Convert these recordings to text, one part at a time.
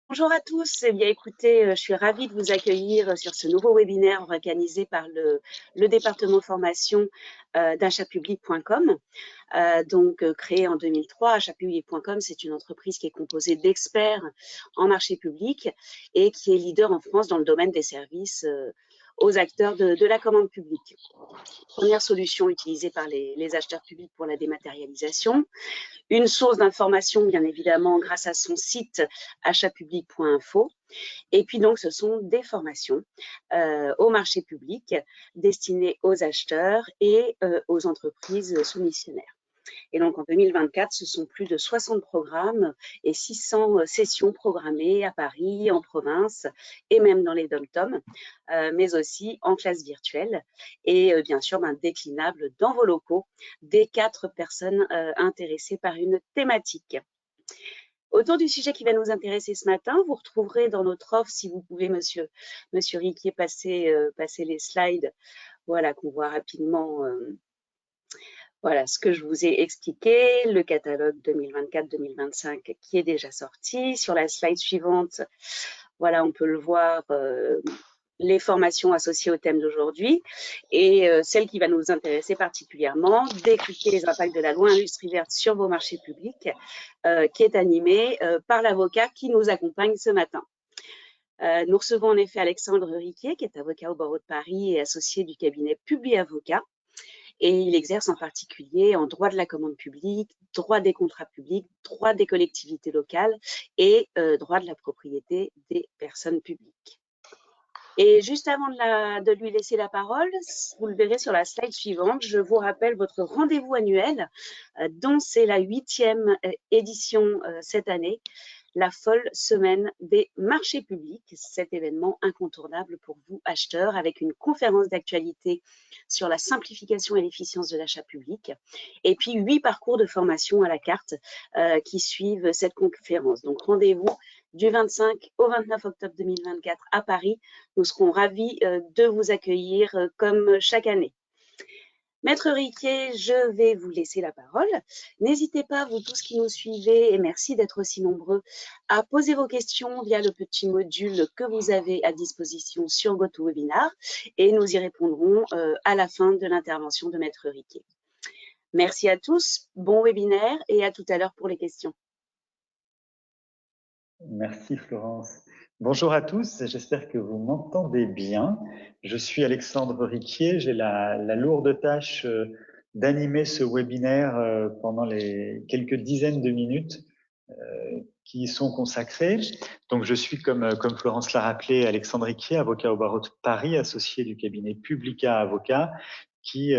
Bonjour à tous. Eh bien, écoutez, je suis ravie de vous accueillir sur ce nouveau webinaire organisé par le département formation d'achatpublic.com. Créé en 2003, achatpublic.com, c'est une entreprise qui est composée d'experts en marché public et qui est leader en France dans le domaine des services aux acteurs de la commande publique. Première solution utilisée par les acheteurs publics pour la dématérialisation. Une source d'information, bien évidemment, grâce à son site achatpublic.info. Et puis donc, ce sont des formations au marché public destinées aux acheteurs et aux entreprises soumissionnaires. Et donc, en 2024, ce sont plus de 60 programmes et 600 sessions programmées à Paris, en province et même dans les dom-toms, mais aussi en classe virtuelle et bien sûr déclinables dans vos locaux des 4 personnes intéressées par une thématique. Autour du sujet qui va nous intéresser ce matin, vous retrouverez dans notre offre, si vous pouvez, monsieur Riquier, passer les slides, voilà, qu'on voit rapidement. Voilà ce que je vous ai expliqué, le catalogue 2024-2025 qui est déjà sorti. Sur la slide suivante, voilà, on peut le voir, les formations associées au thème d'aujourd'hui et celle qui va nous intéresser particulièrement, décrypter les impacts de la loi Industrie verte sur vos marchés publics, qui est animée par l'avocat qui nous accompagne ce matin. Nous recevons en effet Alexandre Riquier, qui est avocat au barreau de Paris et associé du cabinet Publi-Avocat. Et il exerce en particulier en droit de la commande publique, droit des contrats publics, droit des collectivités locales et droit de la propriété des personnes publiques. Et juste avant de lui laisser la parole, vous le verrez sur la slide suivante, je vous rappelle votre rendez-vous annuel, dont c'est la 8e édition cette année, la folle semaine des marchés publics, cet événement incontournable pour vous acheteurs avec une conférence d'actualité sur la simplification et l'efficience de l'achat public et puis 8 parcours de formation à la carte qui suivent cette conférence. Donc rendez-vous du 25 au 29 octobre 2024 à Paris. Nous serons ravis de vous accueillir comme chaque année. Maître Riquier, je vais vous laisser la parole. N'hésitez pas, vous tous qui nous suivez, et merci d'être aussi nombreux, à poser vos questions via le petit module que vous avez à disposition sur GoToWebinar et nous y répondrons à la fin de l'intervention de Maître Riquier. Merci à tous, bon webinaire et à tout à l'heure pour les questions. Merci Florence. Bonjour à tous, j'espère que vous m'entendez bien. Je suis Alexandre Riquier, j'ai la lourde tâche d'animer ce webinaire pendant les quelques dizaines de minutes qui y sont consacrées. Donc je suis, comme Florence l'a rappelé, Alexandre Riquier, avocat au barreau de Paris, associé du cabinet Publica Avocat, qui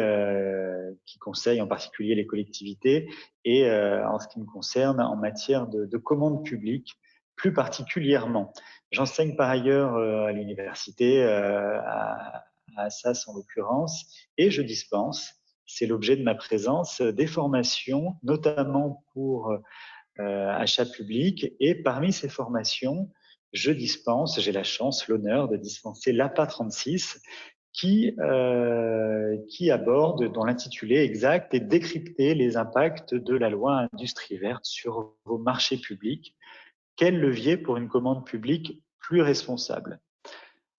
conseille en particulier les collectivités et en ce qui me concerne en matière de commande publique plus particulièrement. J'enseigne par ailleurs à l'université, à Assas en l'occurrence, et je dispense, c'est l'objet de ma présence, des formations, notamment pour achat public. Et parmi ces formations, je dispense, j'ai la chance, l'honneur de dispenser l'APA 36, qui aborde, dont l'intitulé exact est décrypter les impacts de la loi Industrie verte sur vos marchés publics. Quel levier pour une commande publique plus responsable?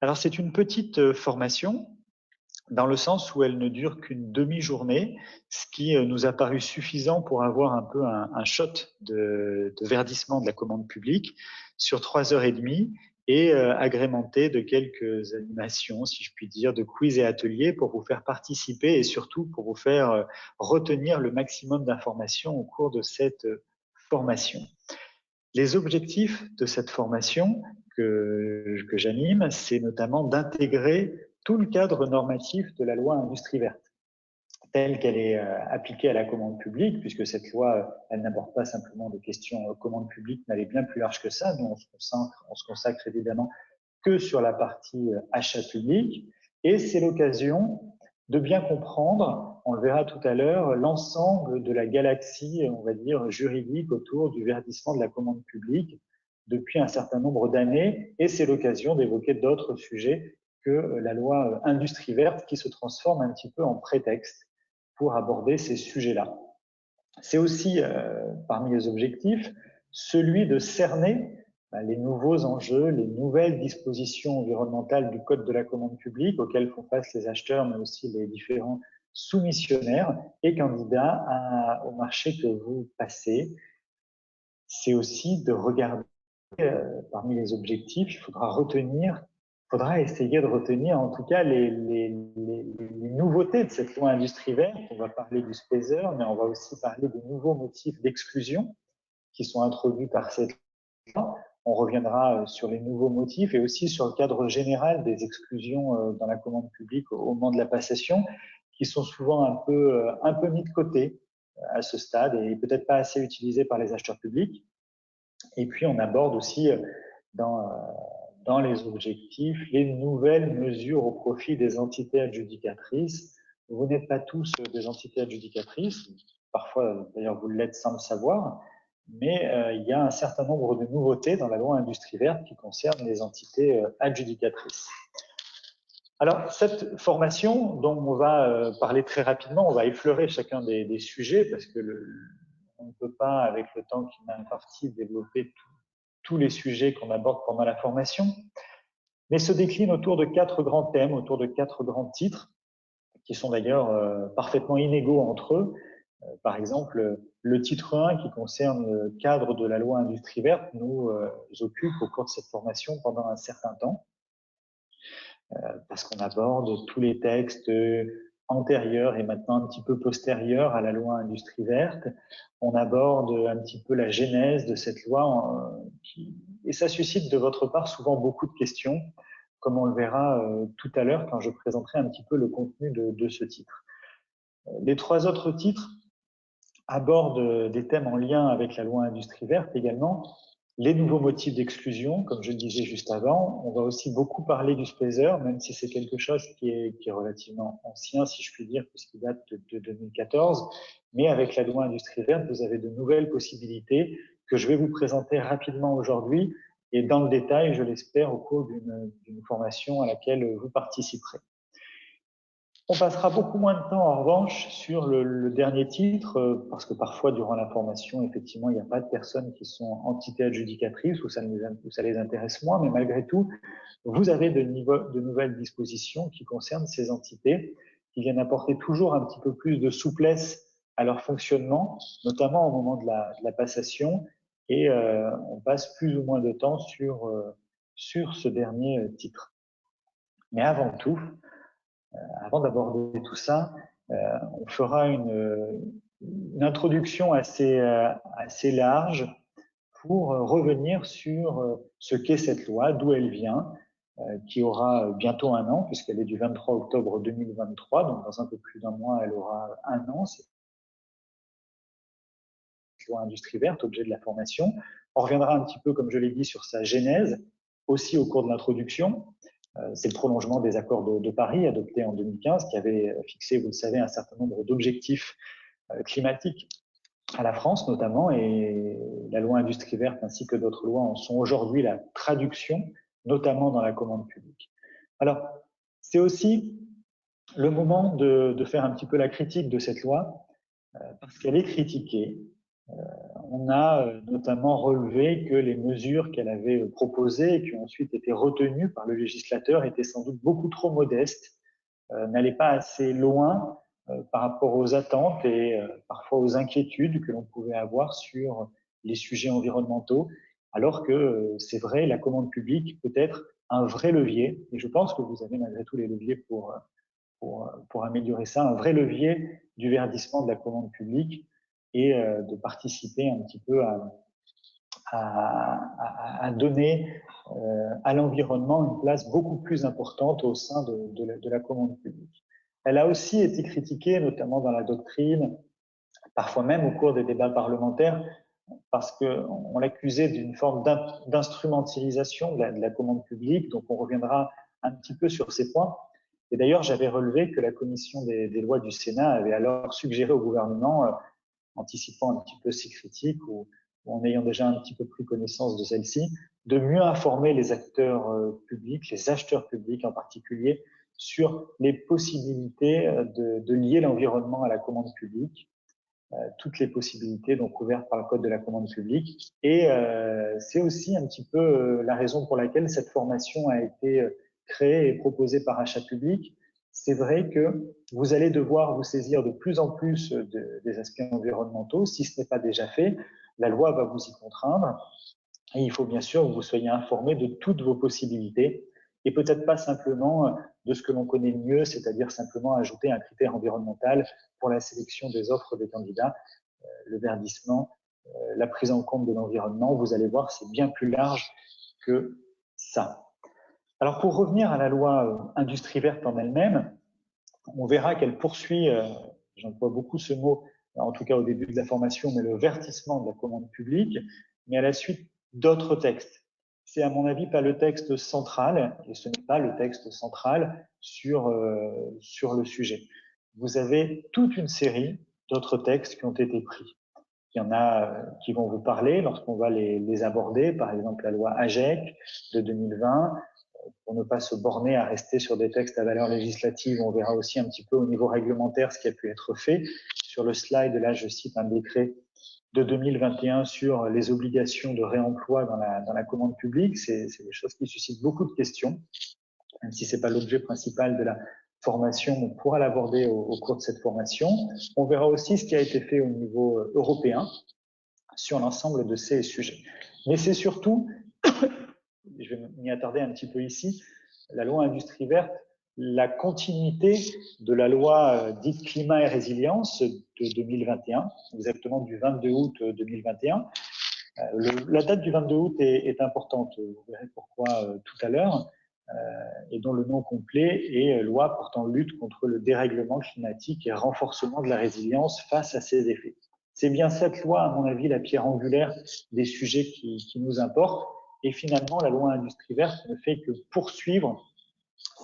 Alors, c'est une petite formation dans le sens où elle ne dure qu'une demi-journée, ce qui nous a paru suffisant pour avoir un peu un shot de verdissement de la commande publique sur 3h30 et agrémenté de quelques animations, si je puis dire, de quiz et ateliers pour vous faire participer et surtout pour vous faire retenir le maximum d'informations au cours de cette formation. Les objectifs de cette formation que j'anime, c'est notamment d'intégrer tout le cadre normatif de la loi Industrie verte, telle qu'elle est appliquée à la commande publique, puisque cette loi, elle n'aborde pas simplement des questions commande publique, mais elle est bien plus large que ça. Nous, on se consacre évidemment que sur la partie achat public, et c'est l'occasion de bien comprendre, on le verra tout à l'heure, l'ensemble de la galaxie, on va dire, juridique autour du verdissement de la commande publique depuis un certain nombre d'années, et c'est l'occasion d'évoquer d'autres sujets que la loi Industrie verte qui se transforme un petit peu en prétexte pour aborder ces sujets-là. C'est aussi, parmi les objectifs, celui de cerner les nouveaux enjeux, les nouvelles dispositions environnementales du Code de la commande publique auxquelles font face les acheteurs, mais aussi les différents soumissionnaires et candidats au marché que vous passez. C'est aussi de regarder parmi les objectifs, il faudra essayer de retenir en tout cas les nouveautés de cette loi industrie verte. On va parler du SPESER, mais on va aussi parler des nouveaux motifs d'exclusion qui sont introduits par cette loi. On reviendra sur les nouveaux motifs et aussi sur le cadre général des exclusions dans la commande publique au moment de la passation, qui sont souvent un peu mis de côté à ce stade et peut-être pas assez utilisés par les acheteurs publics. Et puis, on aborde aussi dans les objectifs les nouvelles mesures au profit des entités adjudicatrices. Vous n'êtes pas tous des entités adjudicatrices, parfois d'ailleurs vous l'êtes sans le savoir, mais il y a un certain nombre de nouveautés dans la loi industrie verte qui concernent les entités adjudicatrices. Alors, cette formation dont on va parler très rapidement, on va effleurer chacun des sujets parce que on ne peut pas, avec le temps qui m'a imparti, développer tous les sujets qu'on aborde pendant la formation, mais se décline autour de 4 grands thèmes, autour de 4 grands titres, qui sont d'ailleurs parfaitement inégaux entre eux. Par exemple, le titre 1 qui concerne le cadre de la loi industrie verte nous occupe au cours de cette formation pendant un certain temps, parce qu'on aborde tous les textes antérieurs et maintenant un petit peu postérieurs à la loi industrie verte. On aborde un petit peu la genèse de cette loi et ça suscite de votre part souvent beaucoup de questions, comme on le verra tout à l'heure quand je présenterai un petit peu le contenu de ce titre. Les 3 autres titres abordent des thèmes en lien avec la loi industrie verte également, les nouveaux motifs d'exclusion, comme je le disais juste avant. On va aussi beaucoup parler du SPESER, même si c'est quelque chose qui est relativement ancien, si je puis dire, puisqu'il date de 2014. Mais avec la loi industrie verte, vous avez de nouvelles possibilités que je vais vous présenter rapidement aujourd'hui et dans le détail, je l'espère, au cours d'une formation à laquelle vous participerez. On passera beaucoup moins de temps, en revanche, sur le dernier titre, parce que parfois, durant la formation, effectivement, il n'y a pas de personnes qui sont entités adjudicatrices ou ça les intéresse moins, mais malgré tout, vous avez de nouvelles dispositions qui concernent ces entités, qui viennent apporter toujours un petit peu plus de souplesse à leur fonctionnement, notamment au moment de la passation, et on passe plus ou moins de temps sur ce dernier titre. Mais avant tout, avant d'aborder tout ça, on fera une introduction assez large pour revenir sur ce qu'est cette loi, d'où elle vient, qui aura bientôt 1 an, puisqu'elle est du 23 octobre 2023, donc dans un peu plus d'1 mois, elle aura 1 an, cette loi industrie verte, objet de la formation. On reviendra un petit peu, comme je l'ai dit, sur sa genèse, aussi au cours de l'introduction. C'est le prolongement des accords de Paris adoptés en 2015 qui avait fixé, vous le savez, un certain nombre d'objectifs climatiques à la France notamment, et la loi industrie verte ainsi que d'autres lois en sont aujourd'hui la traduction, notamment dans la commande publique. Alors, c'est aussi le moment de faire un petit peu la critique de cette loi, parce qu'elle est critiquée. On a notamment relevé que les mesures qu'elle avait proposées et qui ont ensuite été retenues par le législateur étaient sans doute beaucoup trop modestes, n'allaient pas assez loin par rapport aux attentes et parfois aux inquiétudes que l'on pouvait avoir sur les sujets environnementaux, alors que c'est vrai, la commande publique peut être un vrai levier, et je pense que vous avez malgré tout les leviers pour améliorer ça, un vrai levier du verdissement de la commande publique et de participer un petit peu à donner à l'environnement une place beaucoup plus importante au sein de la commande publique. Elle a aussi été critiquée, notamment dans la doctrine, parfois même au cours des débats parlementaires, parce qu'on l'accusait d'une forme d'instrumentalisation de la commande publique, donc on reviendra un petit peu sur ces points. Et d'ailleurs, j'avais relevé que la commission des lois du Sénat avait alors suggéré au gouvernement, anticipant un petit peu ces critiques ou en ayant déjà un petit peu pris connaissance de celles-ci, de mieux informer les acteurs publics, les acheteurs publics en particulier, sur les possibilités de lier l'environnement à la commande publique. toutes les possibilités donc ouvertes par le Code de la commande publique. Et c'est aussi un petit peu la raison pour laquelle cette formation a été créée et proposée par Achat Public. C'est vrai que vous allez devoir vous saisir de plus en plus des aspects environnementaux, si ce n'est pas déjà fait. La loi va vous y contraindre. Et il faut bien sûr que vous soyez informé de toutes vos possibilités et peut-être pas simplement de ce que l'on connaît mieux, c'est-à-dire simplement ajouter un critère environnemental pour la sélection des offres des candidats, le verdissement, la prise en compte de l'environnement. Vous allez voir, c'est bien plus large que ça. Alors pour revenir à la loi Industrie verte en elle-même, on verra qu'elle poursuit, j'emploie beaucoup ce mot, en tout cas au début de la formation, mais le verdissement de la commande publique, mais à la suite d'autres textes. C'est à mon avis pas le texte central, et ce n'est pas le texte central sur le sujet. Vous avez toute une série d'autres textes qui ont été pris. Il y en a qui vont vous parler lorsqu'on va les aborder, par exemple la loi AGEC de 2020, pour ne pas se borner à rester sur des textes à valeur législative. On verra aussi un petit peu au niveau réglementaire ce qui a pu être fait. Sur le slide, là, je cite un décret de 2021 sur les obligations de réemploi dans la commande publique. C'est des choses qui suscitent beaucoup de questions, même si ce n'est pas l'objet principal de la formation, on pourra l'aborder au cours de cette formation. On verra aussi ce qui a été fait au niveau européen sur l'ensemble de ces sujets. Mais c'est surtout, je vais m'y attarder un petit peu ici, la loi Industrie verte, la continuité de la loi dite climat et résilience de 2021, exactement du 22 août 2021. La date du 22 août est importante, vous verrez pourquoi tout à l'heure, et dont le nom complet est loi portant lutte contre le dérèglement climatique et renforcement de la résilience face à ses effets. C'est bien cette loi, à mon avis, la pierre angulaire des sujets qui nous importent. Et finalement, la loi Industrie verte ne fait que poursuivre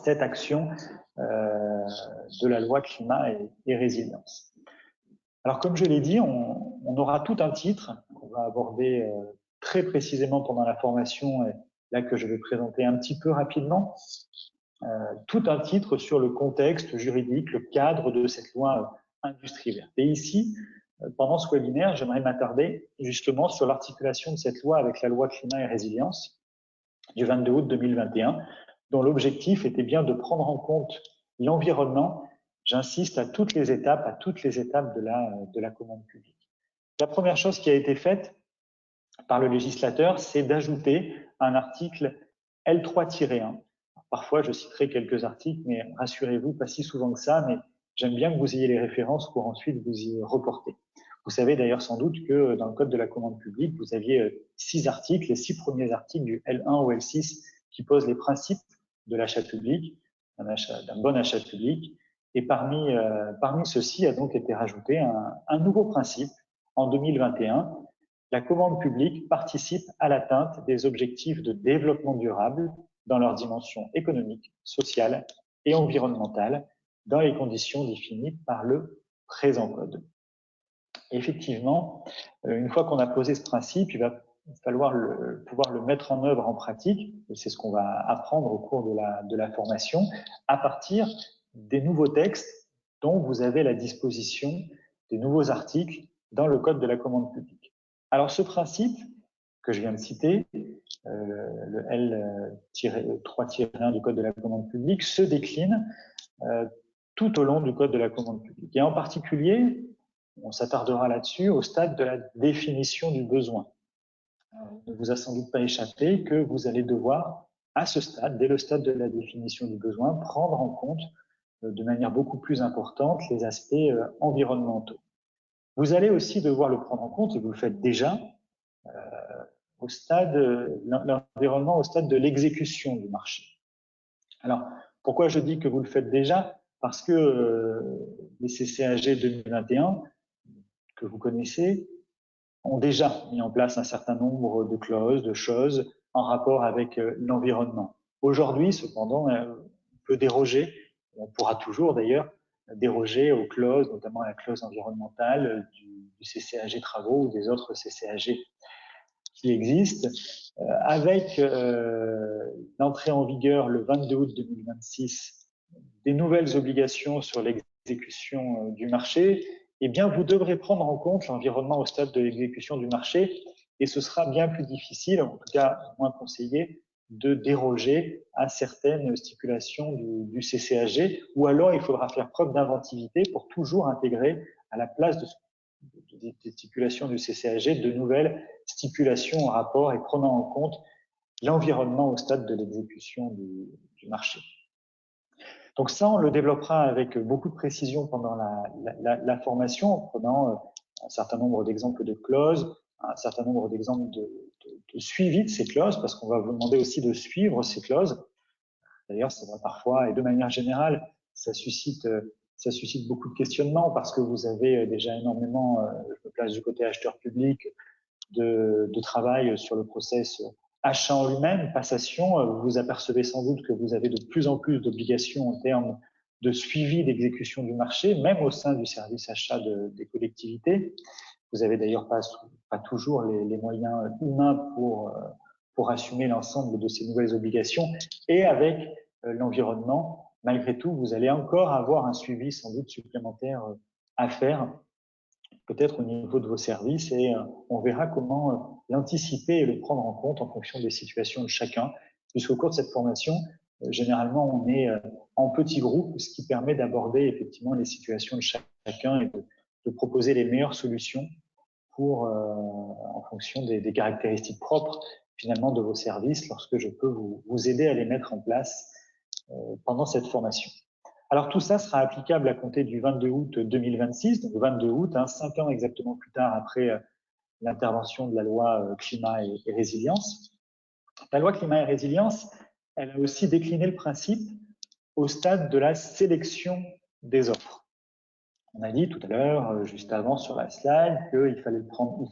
cette action de la loi climat et résilience. Alors, comme je l'ai dit, on aura tout un titre qu'on va aborder très précisément pendant la formation, et là que je vais présenter un petit peu rapidement, tout un titre sur le contexte juridique, le cadre de cette loi Industrie verte. Et ici, pendant ce webinaire, j'aimerais m'attarder justement sur l'articulation de cette loi avec la loi climat et résilience du 22 août 2021, dont l'objectif était bien de prendre en compte l'environnement. J'insiste à toutes les étapes de la commande publique. La première chose qui a été faite par le législateur, c'est d'ajouter un article L3-1. Parfois, je citerai quelques articles, mais rassurez-vous, pas si souvent que ça, mais j'aime bien que vous ayez les références pour ensuite vous y reporter. Vous savez d'ailleurs sans doute que dans le Code de la commande publique, vous aviez 6 articles, les 6 premiers articles du L1 au L6 qui posent les principes de l'achat public, d'un bon achat public. Et parmi ceux-ci a donc été rajouté un nouveau principe en 2021. La commande publique participe à l'atteinte des objectifs de développement durable dans leurs dimensions économiques, sociales et environnementales dans les conditions définies par le présent code. Effectivement, une fois qu'on a posé ce principe, il va falloir pouvoir le mettre en œuvre en pratique, et c'est ce qu'on va apprendre au cours de la formation, à partir des nouveaux textes dont vous avez la disposition des nouveaux articles dans le Code de la commande publique. Alors ce principe que je viens de citer, le L-3-1 du Code de la commande publique, se décline tout au long du Code de la commande publique. Et en particulier, on s'attardera là-dessus au stade de la définition du besoin. Il ne vous a sans doute pas échappé que vous allez devoir, à ce stade, dès le stade de la définition du besoin, prendre en compte de manière beaucoup plus importante les aspects environnementaux. Vous allez aussi devoir le prendre en compte, et vous le faites déjà, au stade, l'environnement au stade de l'exécution du marché. Alors, pourquoi je dis que vous le faites déjà? Parce que les CCAG 2021, que vous connaissez, ont déjà mis en place un certain nombre de clauses, de choses en rapport avec l'environnement. Aujourd'hui, cependant, on peut déroger, on pourra toujours d'ailleurs déroger aux clauses, notamment à la clause environnementale du CCAG travaux ou des autres CCAG qui existent, avec l'entrée en vigueur le 22 août 2026 des nouvelles obligations sur l'exécution du marché. eh bien, vous devrez prendre en compte l'environnement au stade de l'exécution du marché et ce sera bien plus difficile, en tout cas moins conseillé, de déroger à certaines stipulations du CCAG, ou alors il faudra faire preuve d'inventivité pour toujours intégrer à la place des stipulations du CCAG de nouvelles stipulations en rapport et prenant en compte l'environnement au stade de l'exécution du marché. Donc ça, on le développera avec beaucoup de précision pendant la formation, en prenant un certain nombre d'exemples de clauses, un certain nombre d'exemples de suivi de ces clauses, parce qu'on va vous demander aussi de suivre ces clauses. D'ailleurs, ça va parfois, et de manière générale, ça suscite beaucoup de questionnements, parce que vous avez déjà énormément, je me place du côté acheteur public, de travail sur le process achat en lui-même, passation. Vous vous apercevez sans doute que vous avez de plus en plus d'obligations en termes de suivi d'exécution du marché, même au sein du service achat des collectivités. Vous avez d'ailleurs pas toujours les moyens humains pour assumer l'ensemble de ces nouvelles obligations. Et avec l'environnement, malgré tout, vous allez encore avoir un suivi sans doute supplémentaire à faire, peut-être au niveau de vos services, et on verra comment l'anticiper et le prendre en compte en fonction des situations de chacun. Puisqu'au cours de cette formation, généralement, on est en petits groupes, ce qui permet d'aborder effectivement les situations de chacun et de proposer les meilleures solutions en fonction des caractéristiques propres finalement de vos services, lorsque je peux vous aider à les mettre en place pendant cette formation. Alors tout ça sera applicable à compter du 22 août 2026, donc le 22 août, 5 ans exactement plus tard après l'intervention de la loi climat et résilience. La loi climat et résilience, elle a aussi décliné le principe au stade de la sélection des offres. On a dit tout à l'heure, juste avant sur la slide, qu'il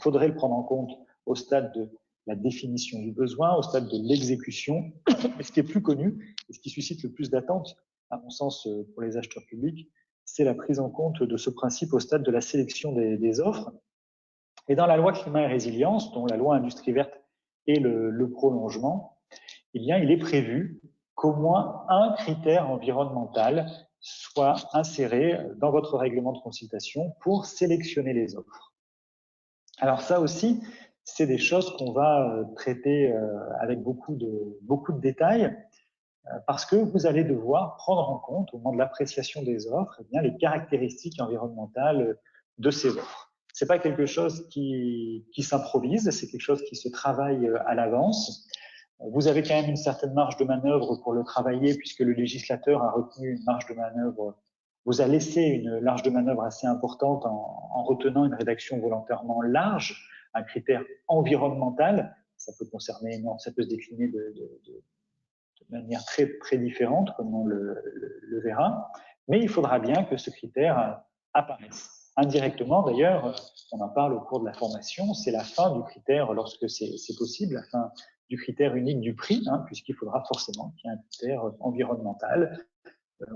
faudrait le prendre en compte au stade de la définition du besoin, au stade de l'exécution. Et ce qui est plus connu, et ce qui suscite le plus d'attentes, à mon sens, pour les acheteurs publics, c'est la prise en compte de ce principe au stade de la sélection des offres. Et dans la loi climat et résilience, dont la loi industrie verte est le prolongement, il est prévu qu'au moins un critère environnemental soit inséré dans votre règlement de consultation pour sélectionner les offres. Alors ça aussi, c'est des choses qu'on va traiter avec beaucoup de détails, parce que vous allez devoir prendre en compte, au moment de l'appréciation des offres, eh bien, les caractéristiques environnementales de ces offres. Ce n'est pas quelque chose qui s'improvise, c'est quelque chose qui se travaille à l'avance. Vous avez quand même une certaine marge de manœuvre pour le travailler, puisque le législateur a retenu une marge de manœuvre, vous a laissé une marge de manœuvre assez importante en retenant une rédaction volontairement large, un critère environnemental. Ça peut concerner, ça peut se décliner de manière très, très différente, comme on le verra, mais il faudra bien que ce critère apparaisse. Indirectement, d'ailleurs, on en parle au cours de la formation, c'est la fin du critère lorsque c'est possible, la fin du critère unique du prix, puisqu'il faudra forcément qu'il y ait un critère environnemental.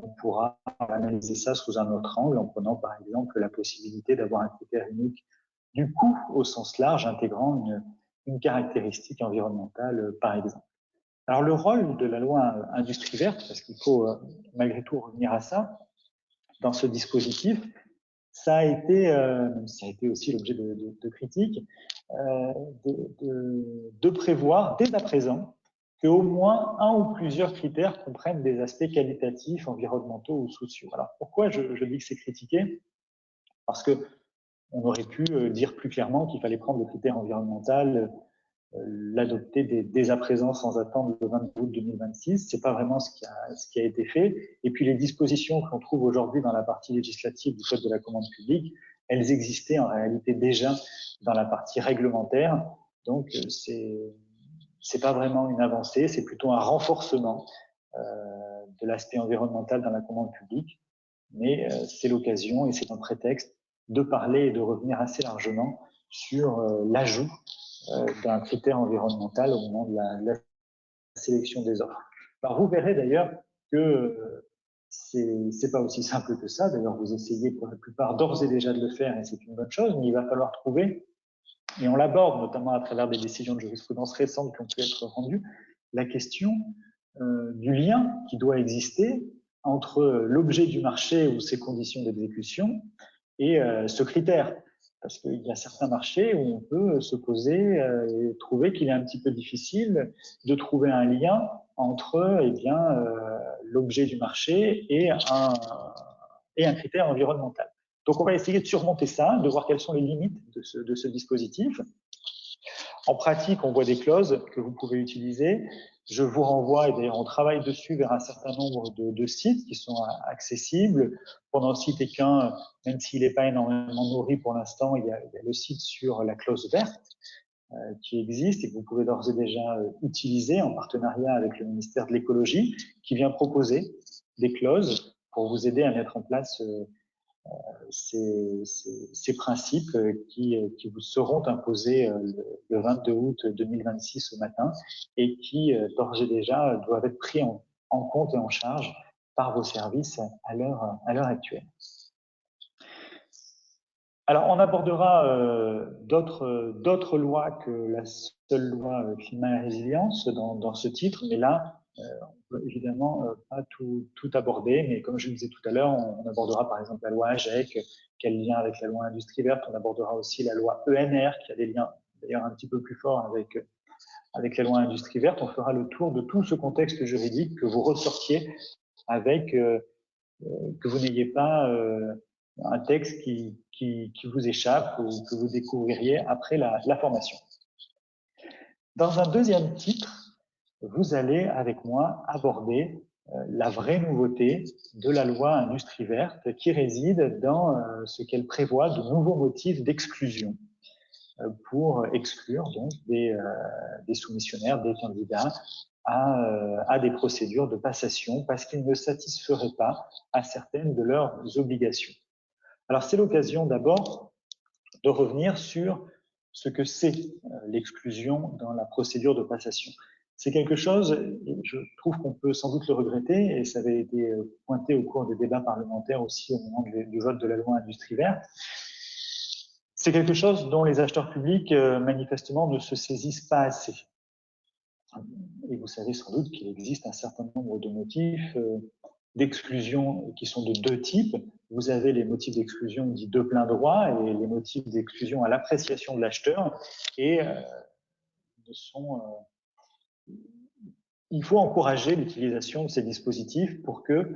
On pourra analyser ça sous un autre angle en prenant par exemple la possibilité d'avoir un critère unique du coût au sens large, intégrant une caractéristique environnementale par exemple. Alors le rôle de la loi industrie verte, parce qu'il faut malgré tout revenir à ça, dans ce dispositif, ça a été aussi l'objet de critiques, de prévoir dès à présent qu'au moins un ou plusieurs critères comprennent des aspects qualitatifs, environnementaux ou sociaux. Alors pourquoi je dis que c'est critiqué? Parce que on aurait pu dire plus clairement qu'il fallait prendre le critère environnemental, l'adopter dès à présent sans attendre le 22 août 2026. C'est pas vraiment ce qui a été fait. Et puis les dispositions qu'on trouve aujourd'hui dans la partie législative du Code de la commande publique, elles existaient en réalité déjà dans la partie réglementaire. Donc c'est pas vraiment une avancée, c'est plutôt un renforcement de l'aspect environnemental dans la commande publique. Mais c'est l'occasion et c'est un prétexte de parler et de revenir assez largement sur l'ajout d'un critère environnemental au moment de la sélection des offres. Alors vous verrez d'ailleurs que c'est pas aussi simple que ça. D'ailleurs, vous essayez pour la plupart d'ores et déjà de le faire et c'est une bonne chose, mais il va falloir trouver, et on l'aborde notamment à travers des décisions de jurisprudence récentes qui ont pu être rendues, la question du lien qui doit exister entre l'objet du marché ou ses conditions d'exécution et ce critère. Parce qu'il y a certains marchés où on peut se poser et trouver qu'il est un petit peu difficile de trouver un lien entre l'objet du marché et un critère environnemental. Donc, on va essayer de surmonter ça, de voir quelles sont les limites de ce dispositif. En pratique, on voit des clauses que vous pouvez utiliser. Je vous renvoie, et d'ailleurs on travaille dessus, vers un certain nombre de sites qui sont accessibles. Pour n'en citer qu'un, même s'il n'est pas énormément nourri pour l'instant, il y a le site sur la clause verte qui existe et que vous pouvez d'ores et déjà utiliser en partenariat avec le ministère de l'écologie, qui vient proposer des clauses pour vous aider à mettre en place ces principes qui vous seront imposés le 22 août 2026 au matin et qui, d'ores et déjà, doivent être pris en compte et en charge par vos services à l'heure actuelle. Alors, on abordera d'autres lois que la seule loi climat et résilience dans ce titre, mais là, on peut évidemment pas tout aborder, mais comme je le disais tout à l'heure, on abordera par exemple la loi AGEC, qui a le lien avec la loi Industrie verte, on abordera aussi la loi ENR, qui a des liens d'ailleurs un petit peu plus forts avec la loi Industrie verte. On fera le tour de tout ce contexte juridique que vous ressortiez avec, que vous n'ayez pas un texte qui vous échappe ou que vous découvririez après la formation. Dans un deuxième titre, vous allez avec moi aborder la vraie nouveauté de la loi Industrie verte qui réside dans ce qu'elle prévoit de nouveaux motifs d'exclusion pour exclure donc des soumissionnaires, des candidats à des procédures de passation parce qu'ils ne satisferaient pas à certaines de leurs obligations. Alors c'est l'occasion d'abord de revenir sur ce que c'est l'exclusion dans la procédure de passation. C'est quelque chose, et je trouve qu'on peut sans doute le regretter, et ça avait été pointé au cours des débats parlementaires aussi au moment du vote de la loi Industrie verte, c'est quelque chose dont les acheteurs publics manifestement ne se saisissent pas assez. Et vous savez sans doute qu'il existe un certain nombre de motifs d'exclusion qui sont de deux types. Vous avez les motifs d'exclusion dits de plein droit et les motifs d'exclusion à l'appréciation de l'acheteur. Et il faut encourager l'utilisation de ces dispositifs pour que,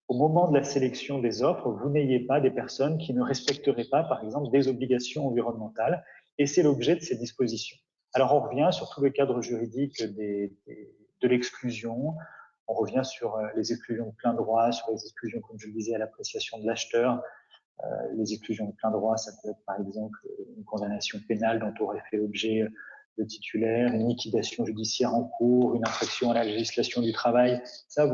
au moment de la sélection des offres, vous n'ayez pas des personnes qui ne respecteraient pas, par exemple, des obligations environnementales. Et c'est l'objet de ces dispositions. Alors, on revient sur tout le cadre juridique de l'exclusion. On revient sur les exclusions de plein droit, sur les exclusions, comme je le disais, à l'appréciation de l'acheteur. Les exclusions de plein droit, ça peut être, par exemple, une condamnation pénale dont aurait fait l'objet le titulaire, une liquidation judiciaire en cours, une infraction à la législation du travail. Ça,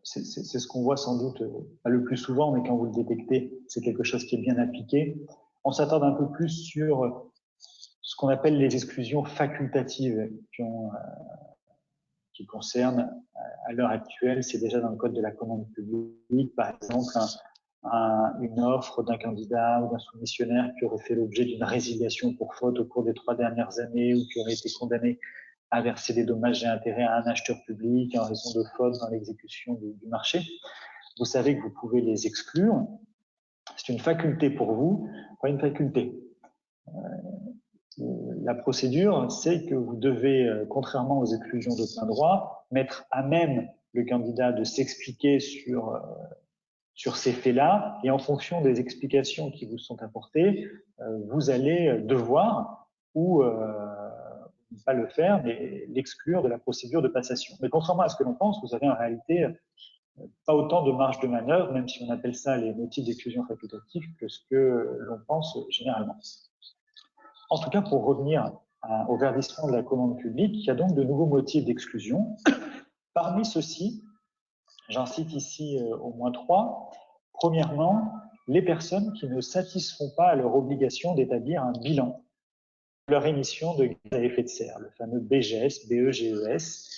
c'est ce qu'on voit sans doute pas le plus souvent, mais quand vous le détectez, c'est quelque chose qui est bien appliqué. On s'attarde un peu plus sur ce qu'on appelle les exclusions facultatives qui concernent, à l'heure actuelle, c'est déjà dans le code de la commande publique, par exemple, une offre d'un candidat ou d'un soumissionnaire qui aurait fait l'objet d'une résiliation pour faute au cours des 3 dernières années ou qui aurait été condamné à verser des dommages et intérêts à un acheteur public en raison de faute dans l'exécution du marché. Vous savez que vous pouvez les exclure. C'est une faculté pour vous, pas une faculté. La procédure, c'est que vous devez, contrairement aux exclusions de plein droit, mettre à même le candidat de s'expliquer sur ces faits-là, et en fonction des explications qui vous sont apportées, vous allez devoir ou ne pas le faire, mais l'exclure de la procédure de passation. Mais contrairement à ce que l'on pense, vous avez en réalité pas autant de marge de manœuvre, même si on appelle ça les motifs d'exclusion facultatifs, que ce que l'on pense généralement. En tout cas, pour revenir au verdissement de la commande publique, il y a donc de nouveaux motifs d'exclusion. Parmi ceux-ci, j'en cite ici au moins 3. Premièrement, les personnes qui ne satisfont pas à leur obligation d'établir un bilan de leur émission de gaz à effet de serre, le fameux BGS, BEGES.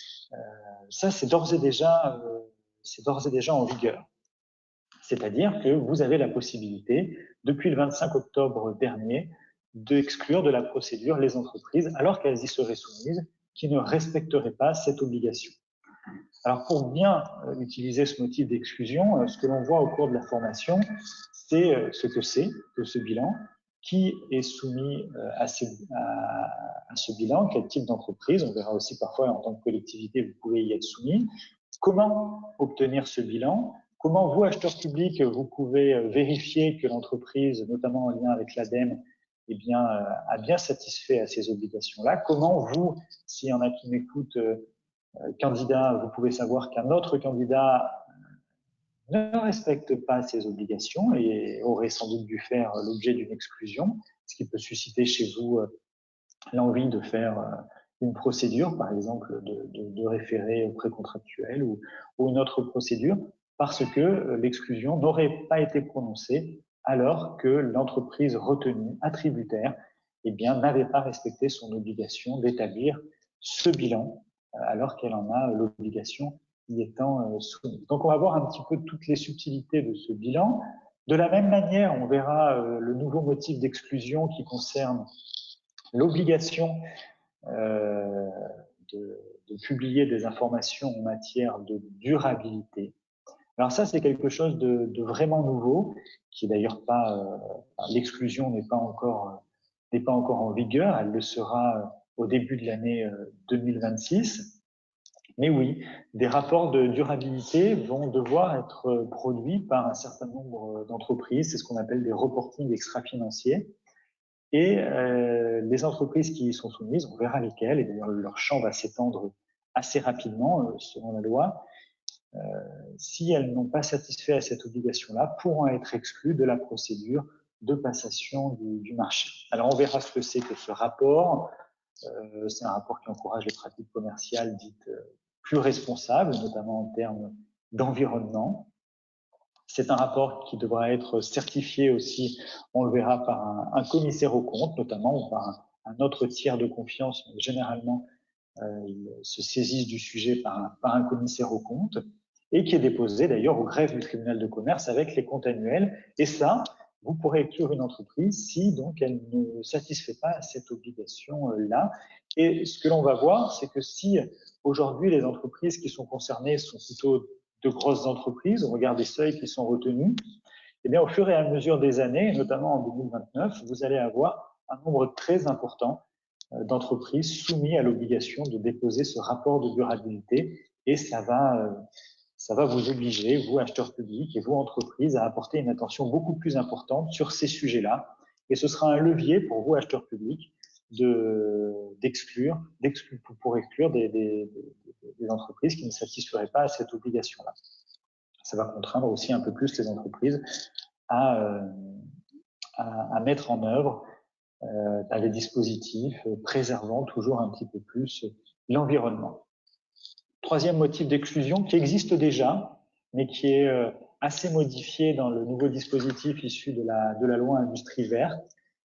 Ça, c'est d'ores et déjà en vigueur. C'est-à-dire que vous avez la possibilité, depuis le 25 octobre dernier, d'exclure de la procédure les entreprises, alors qu'elles y seraient soumises, qui ne respecteraient pas cette obligation. Alors, pour bien utiliser ce motif d'exclusion, ce que l'on voit au cours de la formation, c'est ce que c'est que ce bilan, qui est soumis à ce bilan, quel type d'entreprise. On verra aussi parfois en tant que collectivité, vous pouvez y être soumis. Comment obtenir ce bilan? Comment vous, acheteurs publics, vous pouvez vérifier que l'entreprise, notamment en lien avec l'ADEME, eh bien, a bien satisfait à ces obligations-là? Comment vous, s'il y en a qui m'écoutent, candidat, vous pouvez savoir qu'un autre candidat ne respecte pas ses obligations et aurait sans doute dû faire l'objet d'une exclusion, ce qui peut susciter chez vous l'envie de faire une procédure, par exemple de référer précontractuel ou une autre procédure, parce que l'exclusion n'aurait pas été prononcée alors que l'entreprise retenue, attributaire, eh bien, n'avait pas respecté son obligation d'établir ce bilan alors qu'elle en a l'obligation y étant soumise. Donc, on va voir un petit peu toutes les subtilités de ce bilan. De la même manière, on verra le nouveau motif d'exclusion qui concerne l'obligation de publier des informations en matière de durabilité. Alors ça, c'est quelque chose de vraiment nouveau, qui est d'ailleurs pas, l'exclusion n'est pas encore en vigueur, elle le sera au début de l'année 2026. Mais oui, des rapports de durabilité vont devoir être produits par un certain nombre d'entreprises, c'est ce qu'on appelle des reportings extra-financiers. Et les entreprises qui y sont soumises, on verra lesquelles, et d'ailleurs leur champ va s'étendre assez rapidement selon la loi, si elles n'ont pas satisfait à cette obligation-là, pourront être exclues de la procédure de passation du marché. Alors on verra ce que c'est que ce rapport. C'est un rapport qui encourage les pratiques commerciales dites plus responsables, notamment en termes d'environnement. C'est un rapport qui devra être certifié aussi, on le verra, par un commissaire aux comptes, notamment, ou par un autre tiers de confiance. Mais généralement, ils se saisissent du sujet par un commissaire aux comptes, et qui est déposé d'ailleurs au greffe du tribunal de commerce avec les comptes annuels. Et ça, vous pourrez exclure une entreprise si donc elle ne satisfait pas à cette obligation-là. Et ce que l'on va voir, c'est que si aujourd'hui les entreprises qui sont concernées sont plutôt de grosses entreprises, au regard des seuils qui sont retenus, eh bien, au fur et à mesure des années, notamment en 2029, vous allez avoir un nombre très important d'entreprises soumises à l'obligation de déposer ce rapport de durabilité, et ça va vous obliger, vous, acheteurs publics, et vous, entreprises, à apporter une attention beaucoup plus importante sur ces sujets-là. Et ce sera un levier pour vous, acheteurs publics, pour exclure des entreprises qui ne satisferaient pas à cette obligation-là. Ça va contraindre aussi un peu plus les entreprises à mettre en œuvre des dispositifs préservant toujours un petit peu plus l'environnement. Troisième motif d'exclusion qui existe déjà, mais qui est assez modifié dans le nouveau dispositif issu de la loi Industrie verte,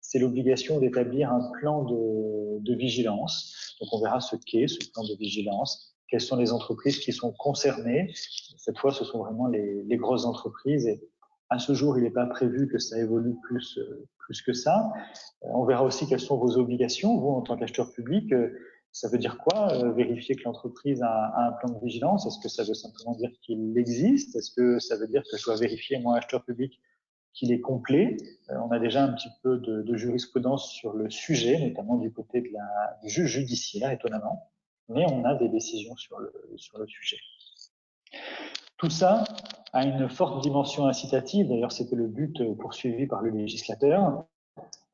c'est l'obligation d'établir un plan de vigilance. Donc on verra ce qu'est ce plan de vigilance, quelles sont les entreprises qui sont concernées. Cette fois, ce sont vraiment les grosses entreprises, et à ce jour, il n'est pas prévu que ça évolue plus que ça. On verra aussi quelles sont vos obligations, vous, en tant qu'acheteur public. Ça veut dire quoi, vérifier que l'entreprise a un plan de vigilance? Est-ce que ça veut simplement dire qu'il existe? Est-ce que ça veut dire que je dois vérifier, moi, acheteur public, qu'il est complet? On a déjà un petit peu de jurisprudence sur le sujet, notamment du côté du juge judiciaire, étonnamment, mais on a des décisions sur le sujet. Tout ça a une forte dimension incitative, d'ailleurs c'était le but poursuivi par le législateur.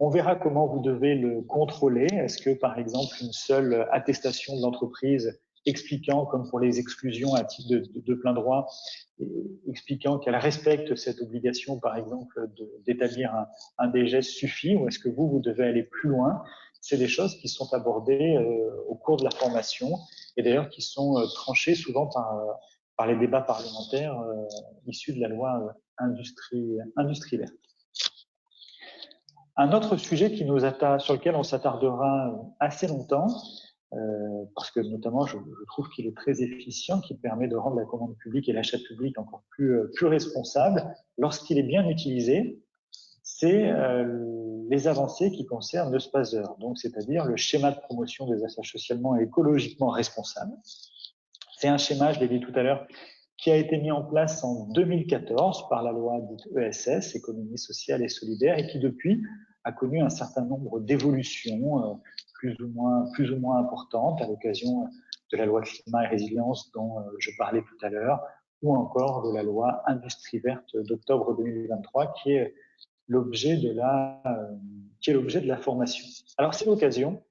On verra comment vous devez le contrôler. Est-ce que, par exemple, une seule attestation de l'entreprise expliquant, comme pour les exclusions à titre de plein droit, expliquant qu'elle respecte cette obligation, par exemple, d'établir un DGS suffit, ou est-ce que vous devez aller plus loin? C'est des choses qui sont abordées au cours de la formation, et d'ailleurs qui sont tranchées souvent par les débats parlementaires issus de la loi Industrie verte. Un autre sujet sur lequel on s'attardera assez longtemps, parce que notamment je trouve qu'il est très efficient, qui permet de rendre la commande publique et l'achat public encore plus responsable lorsqu'il est bien utilisé, c'est les avancées qui concernent le SPASER, donc c'est-à-dire le schéma de promotion des achats socialement et écologiquement responsables. C'est un schéma, je l'ai dit tout à l'heure, qui a été mis en place en 2014 par la loi dite ESS, Économie sociale et solidaire, et qui depuis a connu un certain nombre d'évolutions plus ou moins importantes à l'occasion de la loi climat et résilience dont je parlais tout à l'heure, ou encore de la loi Industrie verte d'octobre 2023, qui est l'objet de la formation. Alors c'est l'occasion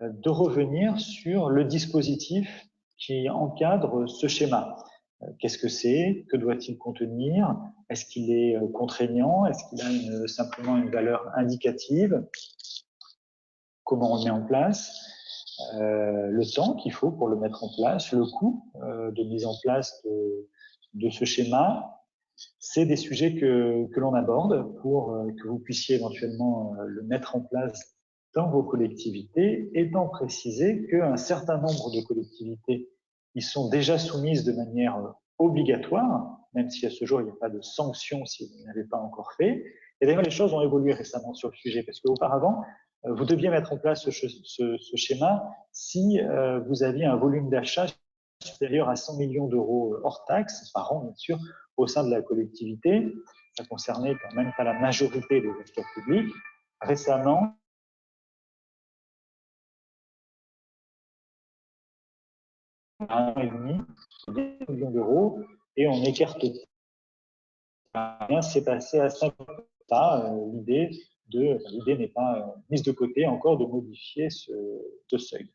de revenir sur le dispositif qui encadre ce schéma. Qu'est-ce que c'est? Que doit-il contenir? Est-ce qu'il est contraignant? Est-ce qu'il a simplement une valeur indicative? Comment on le met en place? Le temps qu'il faut pour le mettre en place, le coût de mise en place de ce schéma. C'est des sujets que l'on aborde pour que vous puissiez éventuellement le mettre en place dans vos collectivités, étant précisé qu'un certain nombre de collectivités y sont déjà soumises de manière obligatoire, même si à ce jour il n'y a pas de sanction si vous ne l'avez pas encore fait. Et d'ailleurs, les choses ont évolué récemment sur le sujet, parce qu'auparavant, vous deviez mettre en place ce schéma si vous aviez un volume d'achat supérieur à 100 millions d'euros hors taxes, par an bien sûr, au sein de la collectivité. Ça concernait quand même pas la majorité des acteurs publics. Récemment, à 1,5 million d'euros, et on écarte rien, c'est passé à 50. L'idée n'est pas mise de côté encore de modifier ce seuil.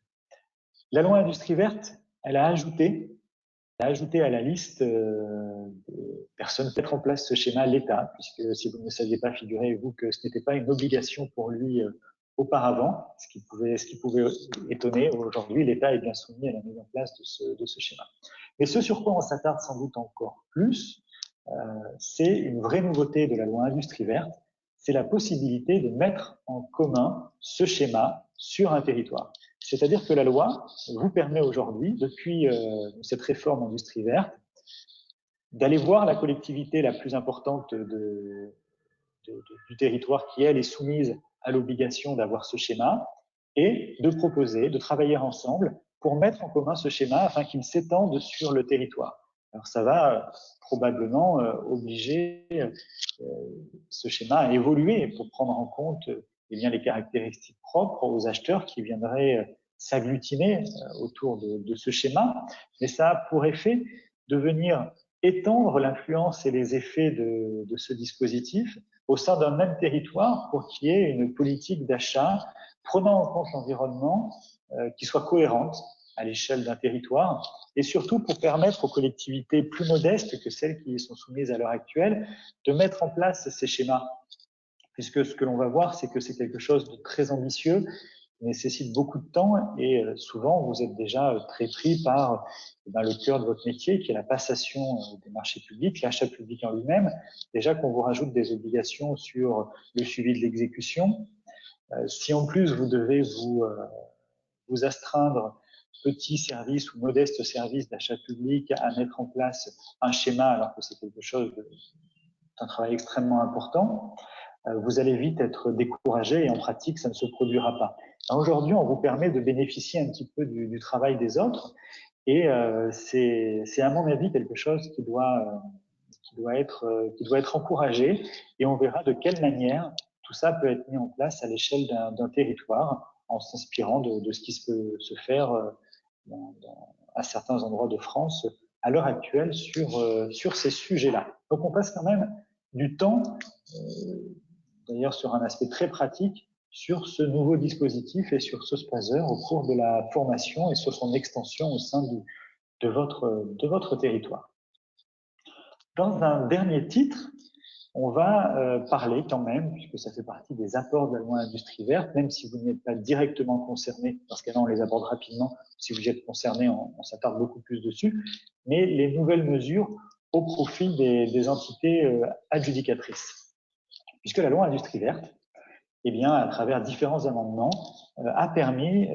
La loi Industrie verte, elle a ajouté à la liste de personnes qui mettent en place ce schéma l'État, puisque si vous ne saviez pas, figurez-vous que ce n'était pas une obligation pour lui auparavant, ce qui pouvait étonner. Aujourd'hui, l'État est bien soumis à la mise en place de ce schéma. Mais ce sur quoi on s'attarde sans doute encore plus, c'est une vraie nouveauté de la loi Industrie verte, c'est la possibilité de mettre en commun ce schéma sur un territoire. C'est-à-dire que la loi vous permet aujourd'hui, depuis cette réforme Industrie verte, d'aller voir la collectivité la plus importante du territoire qui, elle, est soumise à l'obligation d'avoir ce schéma, et de proposer, de travailler ensemble pour mettre en commun ce schéma afin qu'il s'étende sur le territoire. Alors ça va probablement obliger ce schéma à évoluer pour prendre en compte les caractéristiques propres aux acheteurs qui viendraient s'agglutiner autour de ce schéma, mais ça a pour effet de venir étendre l'influence et les effets de ce dispositif au sein d'un même territoire pour qu'il y ait une politique d'achat prenant en compte l'environnement qui soit cohérente à l'échelle d'un territoire, et surtout pour permettre aux collectivités plus modestes que celles qui y sont soumises à l'heure actuelle de mettre en place ces schémas. Puisque ce que l'on va voir, c'est que c'est quelque chose de très ambitieux, qui nécessite beaucoup de temps, et souvent vous êtes déjà très pris par le cœur de votre métier, qui est la passation des marchés publics, l'achat public en lui-même. Déjà qu'on vous rajoute des obligations sur le suivi de l'exécution, si en plus vous devez vous astreindre, petit service ou modeste service d'achat public, à mettre en place un schéma alors que c'est quelque chose d'un travail extrêmement important, vous allez vite être découragé et en pratique, ça ne se produira pas. Aujourd'hui, on vous permet de bénéficier un petit peu du travail des autres, et c'est à mon avis quelque chose qui doit être encouragé, et on verra de quelle manière tout ça peut être mis en place à l'échelle d'un territoire en s'inspirant de ce qui peut se faire à certains endroits de France à l'heure actuelle sur ces sujets-là. Donc on passe quand même du temps, d'ailleurs sur un aspect très pratique, sur ce nouveau dispositif et sur ce Spazer au cours de la formation et sur son extension au sein de votre territoire. Dans un dernier titre, on va parler quand même, puisque ça fait partie des apports de la loi Industrie verte, même si vous n'êtes pas directement concerné, parce que là on les aborde rapidement, si vous y êtes concerné, on s'attarde beaucoup plus dessus, mais les nouvelles mesures au profit des entités adjudicatrices. Puisque la loi Industrie verte, eh bien, à travers différents amendements, a permis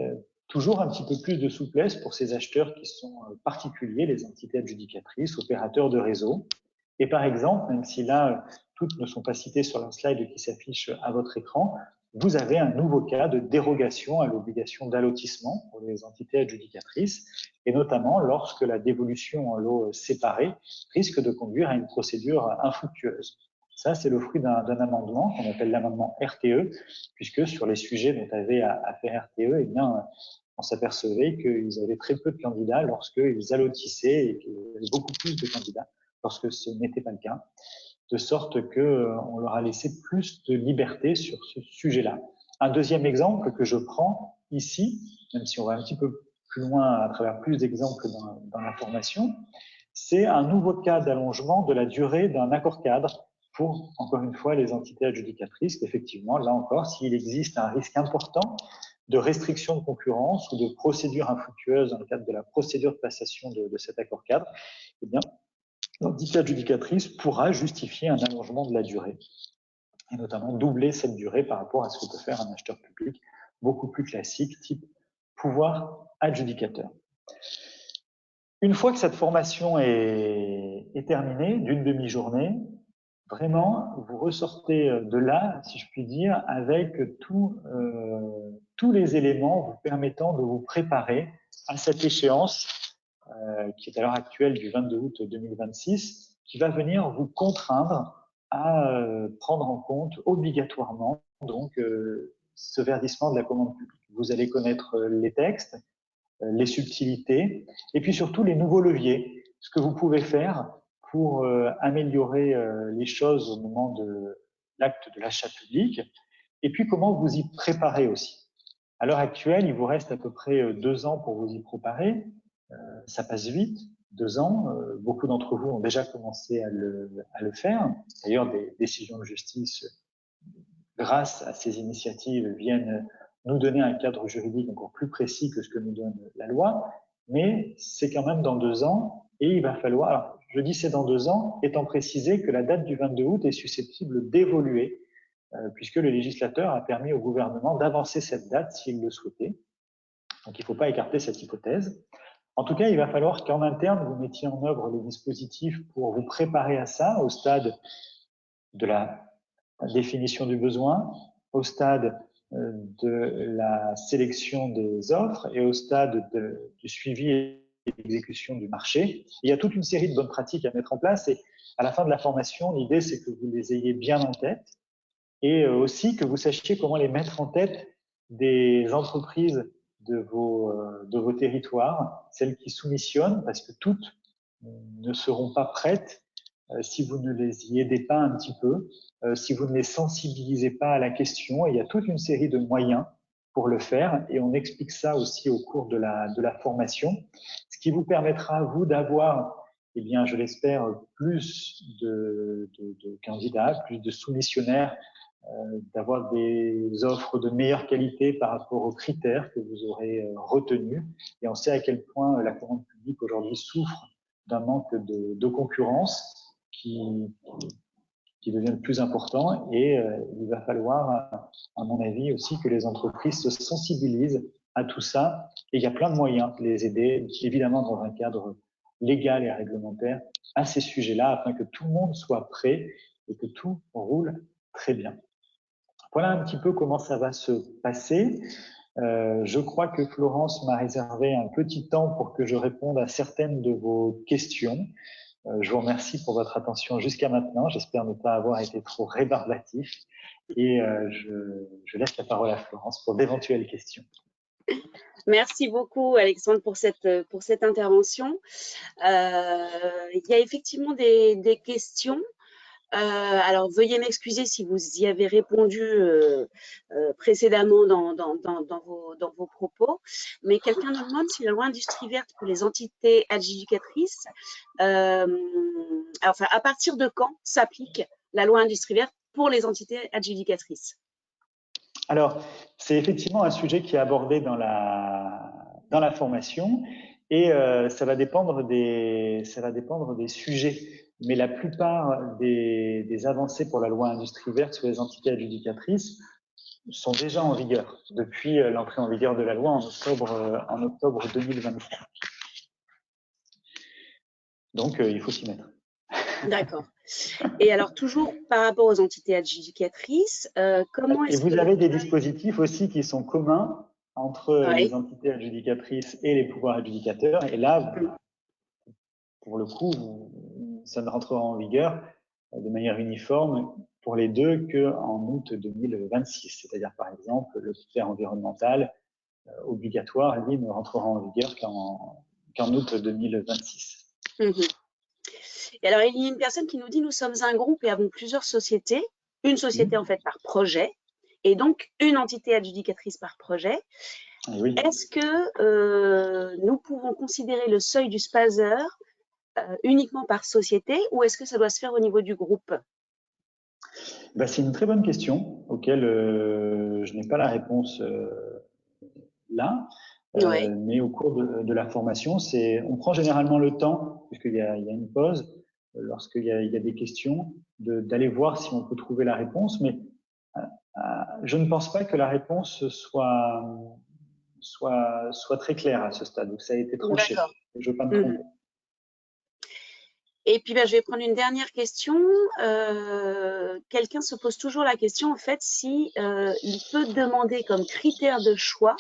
toujours un petit peu plus de souplesse pour ces acheteurs qui sont particuliers, les entités adjudicatrices, opérateurs de réseau. Et par exemple, même si là, toutes ne sont pas citées sur la slide qui s'affiche à votre écran, vous avez un nouveau cas de dérogation à l'obligation d'allotissement pour les entités adjudicatrices, et notamment lorsque la dévolution en lots séparés risque de conduire à une procédure infructueuse. Ça, c'est le fruit d'un amendement qu'on appelle l'amendement RTE, puisque sur les sujets dont avait à faire RTE, eh bien, on s'apercevait qu'ils avaient très peu de candidats lorsqu'ils allotissaient et qu'il y avait beaucoup plus de candidats lorsque ce n'était pas le cas, de sorte qu'on leur a laissé plus de liberté sur ce sujet-là. Un deuxième exemple que je prends ici, même si on va un petit peu plus loin à travers plus d'exemples dans la formation, c'est un nouveau cas d'allongement de la durée d'un accord cadre pour, encore une fois, les entités adjudicatrices. Effectivement, là encore, s'il existe un risque important de restriction de concurrence ou de procédure infructueuse dans le cadre de la procédure de passation de cet accord cadre, eh bien, l'entité adjudicatrice pourra justifier un allongement de la durée, et notamment doubler cette durée par rapport à ce que peut faire un acheteur public beaucoup plus classique, type pouvoir adjudicateur. Une fois que cette formation est terminée, d'une demi-journée, vraiment, vous ressortez de là, si je puis dire, avec tous les éléments vous permettant de vous préparer à cette échéance qui est à l'heure actuelle du 22 août 2026, qui va venir vous contraindre à prendre en compte obligatoirement donc ce verdissement de la commande publique. Vous allez connaître les textes, les subtilités, et puis surtout les nouveaux leviers, ce que vous pouvez faire pour améliorer les choses au moment de l'acte de l'achat public, et puis comment vous y préparer aussi. À l'heure actuelle, il vous reste à peu près 2 ans pour vous y préparer. Ça passe vite, 2 ans. Beaucoup d'entre vous ont déjà commencé à le faire. D'ailleurs, des décisions de justice, grâce à ces initiatives, viennent nous donner un cadre juridique encore plus précis que ce que nous donne la loi. Mais c'est quand même dans 2 ans, et il va falloir, alors je dis c'est dans 2 ans, étant précisé que la date du 22 août est susceptible d'évoluer, puisque le législateur a permis au gouvernement d'avancer cette date s'il le souhaitait. Donc il ne faut pas écarter cette hypothèse. En tout cas, il va falloir qu'en interne, vous mettiez en œuvre les dispositifs pour vous préparer à ça, au stade de la définition du besoin, au stade de la sélection des offres et au stade du suivi et de l'exécution du marché. Il y a toute une série de bonnes pratiques à mettre en place, et à la fin de la formation, l'idée c'est que vous les ayez bien en tête, et aussi que vous sachiez comment les mettre en tête des entreprises de vos territoires, celles qui soumissionnent, parce que toutes ne seront pas prêtes si vous ne les y aidez pas un petit peu, si vous ne les sensibilisez pas à la question. Et il y a toute une série de moyens pour le faire, et on explique ça aussi au cours de la formation, ce qui vous permettra, vous, d'avoir, eh bien, je l'espère, plus de candidats, plus de soumissionnaires, d'avoir des offres de meilleure qualité par rapport aux critères que vous aurez retenus. Et on sait à quel point la commande publique aujourd'hui souffre d'un manque de concurrence qui devient de plus important, et il va falloir, à mon avis, aussi que les entreprises se sensibilisent à tout ça, et il y a plein de moyens de les aider, évidemment dans un cadre légal et réglementaire, à ces sujets-là, afin que tout le monde soit prêt et que tout roule très bien. Voilà un petit peu comment ça va se passer. Je crois que Florence m'a réservé un petit temps pour que je réponde à certaines de vos questions. Je vous remercie pour votre attention jusqu'à maintenant. J'espère ne pas avoir été trop rébarbatif, et je laisse la parole à Florence pour d'éventuelles questions. Merci beaucoup, Alexandre, pour cette intervention. Il y a effectivement des questions. Alors, veuillez m'excuser si vous y avez répondu précédemment dans vos propos, mais quelqu'un nous demande si la loi industrie verte pour les entités adjudicatrices, enfin, à partir de quand s'applique la loi industrie verte pour les entités adjudicatrices? Alors, c'est effectivement un sujet qui est abordé dans la formation, et ça va dépendre des sujets. Mais la plupart des avancées pour la loi industrie verte sur les entités adjudicatrices sont déjà en vigueur depuis l'entrée en vigueur de la loi en octobre 2023. Donc, il faut s'y mettre. D'accord. Et alors, toujours par rapport aux entités adjudicatrices, comment Et est-ce que vous le avez des travail... dispositifs aussi qui sont communs entre les Oui. entités adjudicatrices et les pouvoirs adjudicateurs. Et là, pour le coup, ça ne rentrera en vigueur de manière uniforme pour les deux qu'en août 2026. C'est-à-dire, par exemple, le critère environnemental obligatoire, lui, ne rentrera en vigueur qu'en août 2026. Et alors, il y a une personne qui nous dit, nous sommes un groupe et avons plusieurs sociétés, une société en fait par projet, et donc une entité adjudicatrice par projet. Oui. Est-ce que nous pouvons considérer le seuil du SPASER uniquement par société, ou est-ce que ça doit se faire au niveau du groupe? Ben, c'est une très bonne question auquel je n'ai pas la réponse là. Oui. Mais au cours de la formation, on prend généralement le temps, puisqu'il y a une pause, lorsqu'il y a des questions, d'aller voir si on peut trouver la réponse. Mais je ne pense pas que la réponse soit très claire à ce stade. Donc ça a été tranché. D'accord. Je ne veux pas me tromper. Et puis, je vais prendre une dernière question. Quelqu'un se pose toujours la question, en fait, si il peut demander comme critère de choix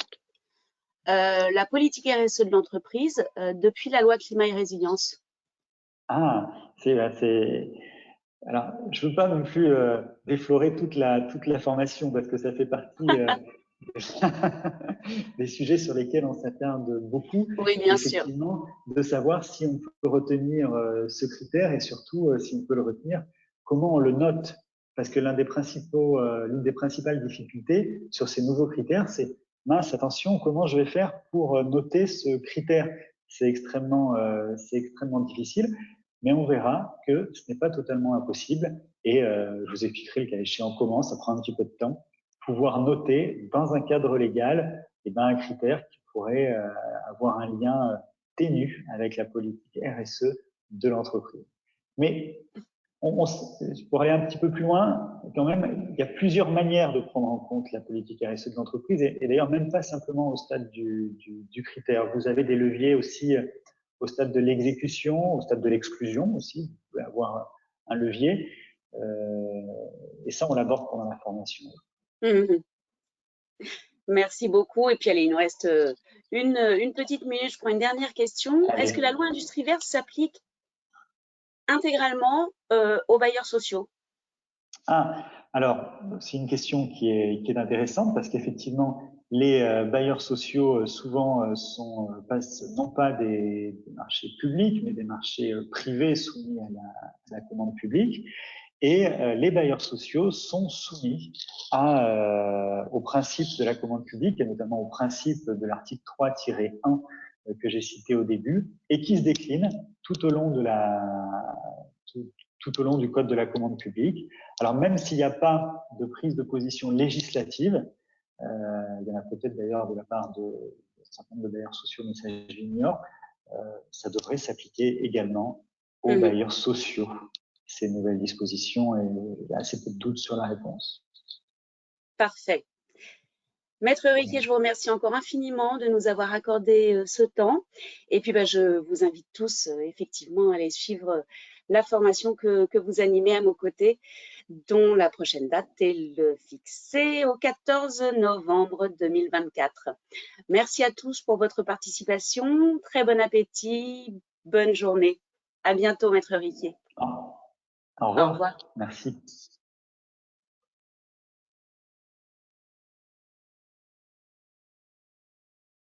la politique RSE de l'entreprise depuis la loi climat et résilience. Ah, alors, je ne veux pas non plus déflorer toute la formation parce que ça fait partie des sujets sur lesquels on s'attarde beaucoup. Oui, bien sûr. Effectivement, de savoir si on peut retenir ce critère et surtout, si on peut le retenir, comment on le note. Parce que l'une des principales difficultés sur ces nouveaux critères, c'est mince, attention, comment je vais faire pour noter ce critère? C'est extrêmement difficile, mais on verra que ce n'est pas totalement impossible. Et je vous expliquerai le cas échéant comment, ça prend un petit peu de temps, pouvoir noter dans un cadre légal un critère qui pourrait avoir un lien ténu avec la politique RSE de l'entreprise. Mais pour aller un petit peu plus loin, quand même, il y a plusieurs manières de prendre en compte la politique RSE de l'entreprise et d'ailleurs même pas simplement au stade du critère. Vous avez des leviers aussi au stade de l'exécution, au stade de l'exclusion aussi. Vous pouvez avoir un levier et ça, on l'aborde pendant la formation. Mmh. Merci beaucoup. Et puis, allez, il nous reste une petite minute. Je prends une dernière question. Est-ce que Allez. la loi Industrie verte s'applique intégralement aux bailleurs sociaux? Ah, alors, c'est une question qui est intéressante parce qu'effectivement, les bailleurs sociaux souvent passent non pas des marchés publics, mais des marchés privés soumis à la commande publique. Et les bailleurs sociaux sont soumis au principe de la commande publique et notamment au principe de l'article 3-1 que j'ai cité au début et qui se décline tout au long tout au long du code de la commande publique. Alors même s'il n'y a pas de prise de position législative, il y en a peut-être d'ailleurs de la part de certains de bailleurs sociaux, mais ça j'ignore, ça devrait s'appliquer également aux bailleurs sociaux, ces nouvelles dispositions, et il y a assez peu de doute sur la réponse. Parfait. Maître Riquet, je vous remercie encore infiniment de nous avoir accordé ce temps. Et puis, je vous invite tous effectivement à aller suivre la formation que vous animez à mon côté, dont la prochaine date est fixée au 14 novembre 2024. Merci à tous pour votre participation. Très bon appétit. Bonne journée. À bientôt, Maître Riquet. Au revoir. Au revoir. Merci.